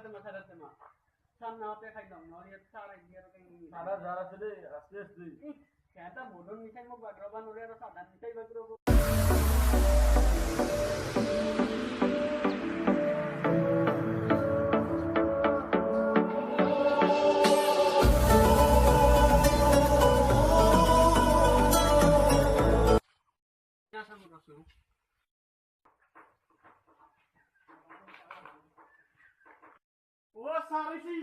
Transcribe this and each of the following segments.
মা সার না হতে খাইলাম নরিয়া সার দিয়ে সারা যারা আছে রে আস্তে আস্তে কেটা মদন মিঠাই মোক বাগরবা নরে আর সাধারণ মিঠাই বাগরব ও সারিছি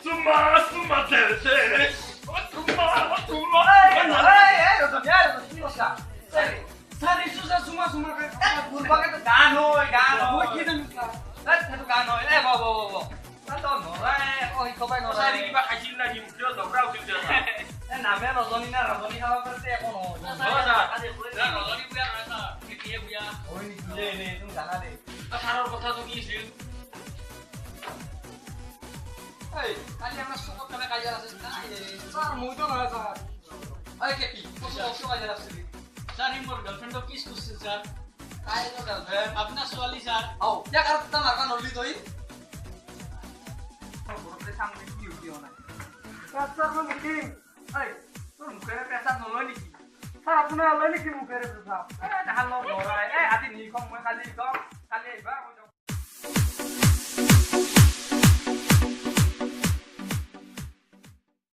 Summa, summa, terce. Summa, summa. নমস্কাৰ স্যার ইসু স্যার সুমা সুমা কে বুলবাকে গান হয় মই কি জানো স্যার সেইটো গান হয় এ বাবা বাবা তাতো নৰাই কৈ কবাই নৰাই কিবা খাইছিল না কিয় ঝগড়া উঠিল এ নামে ৰজনী না ৰজনী খাব পাৰিছে একো নহয় ৰজনী বুয়া নহয় ছাৰ কিয়ে বুয়া হয় নেকি লে লে তুমি জানা দে ছাৰৰ কথাটো কি আছিল এই কালি আমাৰ চকত কামে কাজিয়া আছে স্যাৰ মইতো না স্যাৰ এই কেপি কষ্ট কাজিয়া আছে স্যাৰ মোৰ গাৰ্লফ্ৰেন্ডক কিস কৰছে স্যাৰ কাই নো গালফ্ৰেণ্ড আপনাৰ ছোৱালী স্যাৰ আও ইয়াক আৰু তা মাৰকা নলি তই ঘৰতে সামনে কি উঠিও নাই স্যাৰ মই মুকিম এই তোৰ মুখেৰে পেচাব নলয় নেকি স্যাৰ আপোনাৰ লয় নেকি মুখেৰে স্যাৰ এ দেখাল নৰাই এ আজি নিকম মই কালি কম কালি আহিবা